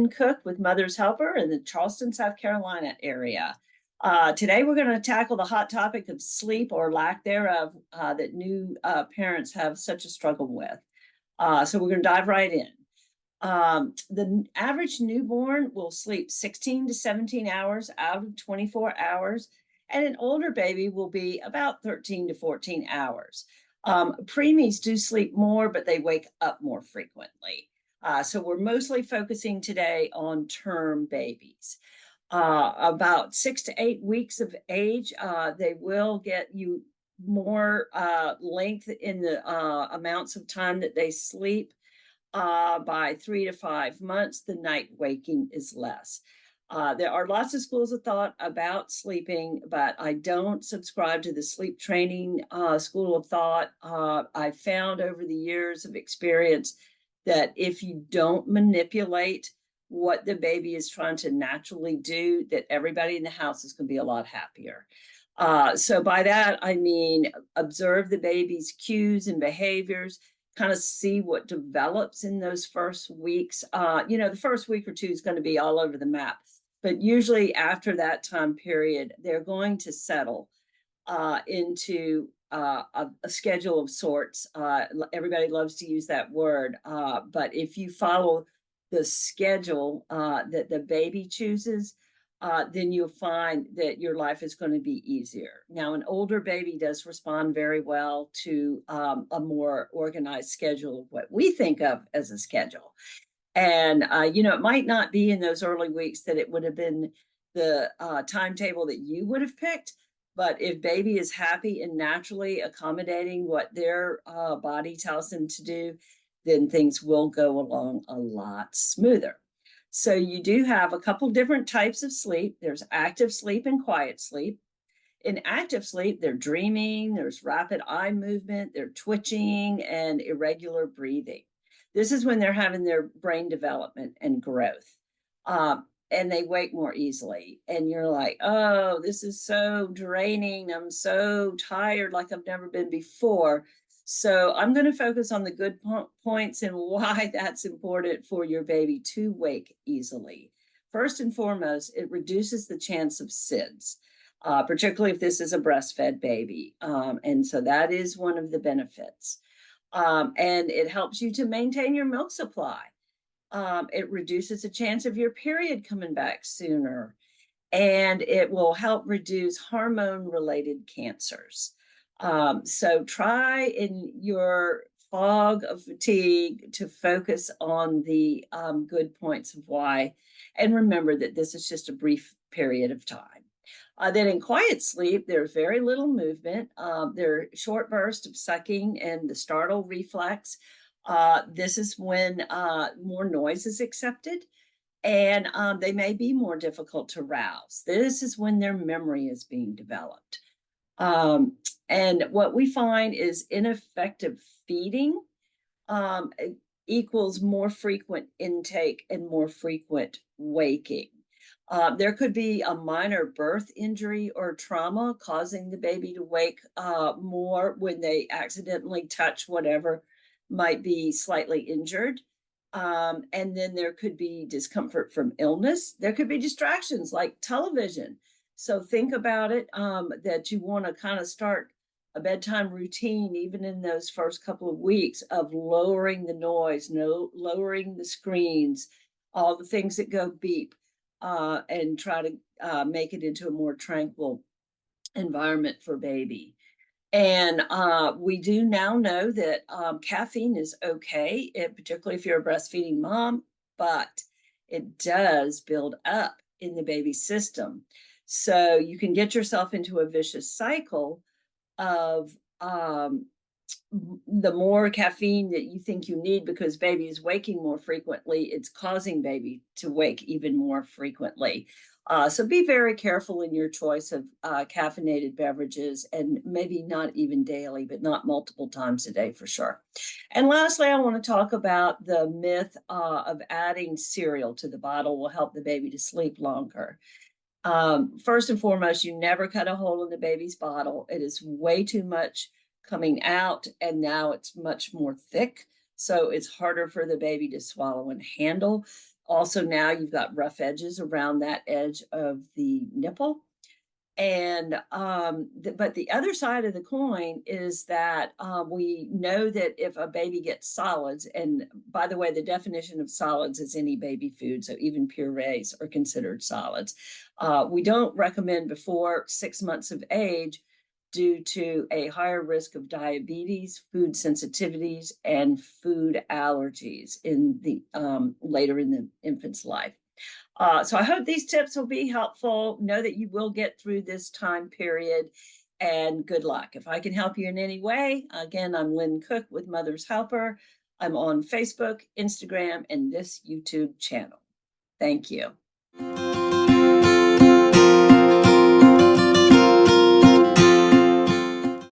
Lin Cook with Mother's Helper in the Charleston, South Carolina area. Today, we're going to tackle the hot topic of sleep or lack thereof that new parents have such a struggle with. So we're going to dive right in. The average newborn will sleep 16 to 17 hours out of 24 hours, and an older baby will be about 13 to 14 hours. Preemies do sleep more, but they wake up more frequently. So we're mostly focusing today on term babies. About 6 to 8 weeks of age, they will get you more length in the amounts of time that they sleep. By 3 to 5 months, the night waking is less. There are lots of schools of thought about sleeping, but I don't subscribe to the sleep training school of thought. I found over the years of experience that if you don't manipulate what the baby is trying to naturally do, that everybody in the house is going to be a lot happier. So by that, I mean, observe the baby's cues and behaviors, kind of see what develops in those first weeks. The first week or two is going to be all over the map, but usually after that time period, they're going to settle into a schedule of sorts. Everybody loves to use that word, but if you follow the schedule that the baby chooses, then you'll find that your life is going to be easier. Now, an older baby does respond very well to a more organized schedule of what we think of as a schedule. And, it might not be in those early weeks that it would have been the timetable that you would have picked. But if baby is happy and naturally accommodating what their body tells them to do, then things will go along a lot smoother. So you do have a couple different types of sleep. There's active sleep and quiet sleep. In active sleep, they're dreaming, there's rapid eye movement, they're twitching, and irregular breathing. This is when they're having their brain development and growth. And they wake more easily. And you're like, oh, this is so draining. I'm so tired, like I've never been before. So I'm going to focus on the good points and why that's important for your baby to wake easily. First and foremost, it reduces the chance of SIDS, particularly if this is a breastfed baby. And so that is one of the benefits. And it helps you to maintain your milk supply. It reduces the chance of your period coming back sooner, and it will help reduce hormone-related cancers. So try in your fog of fatigue to focus on the good points of why, and remember that this is just a brief period of time. Then in quiet sleep, there's very little movement. There are short bursts of sucking and the startle reflex. This is when more noise is accepted, and they may be more difficult to rouse. This is when their memory is being developed. And what we find is ineffective feeding equals more frequent intake and more frequent waking. There could be a minor birth injury or trauma causing the baby to wake more when they accidentally touch whatever might be slightly injured. And then there could be discomfort from illness. There could be distractions like television. So think about it, that you want to kind of start a bedtime routine, even in those first couple of weeks, of lowering the noise, lowering the screens, all the things that go beep, and try to make it into a more tranquil environment for baby. And we do now know that caffeine is okay, particularly if you're a breastfeeding mom, but it does build up in the baby's system. So you can get yourself into a vicious cycle of the more caffeine that you think you need because baby is waking more frequently, it's causing baby to wake even more frequently. So be very careful in your choice of caffeinated beverages, and maybe not even daily, but not multiple times a day for sure. And lastly, I want to talk about the myth of adding cereal to the bottle will help the baby to sleep longer. First and foremost, you never cut a hole in the baby's bottle. It is way too much coming out, and now it's much more thick. So it's harder for the baby to swallow and handle. Also, now you've got rough edges around that edge of the nipple. And but the other side of the coin is that we know that if a baby gets solids, and by the way, the definition of solids is any baby food, so even purees are considered solids. We don't recommend before 6 months of age due to a higher risk of diabetes, food sensitivities, and food allergies in the later in the infant's life. So I hope these tips will be helpful. Know that you will get through this time period, and good luck. If I can help you in any way, again, I'm Lin Cook with Mother's Helper. I'm on Facebook, Instagram, and this YouTube channel. Thank you.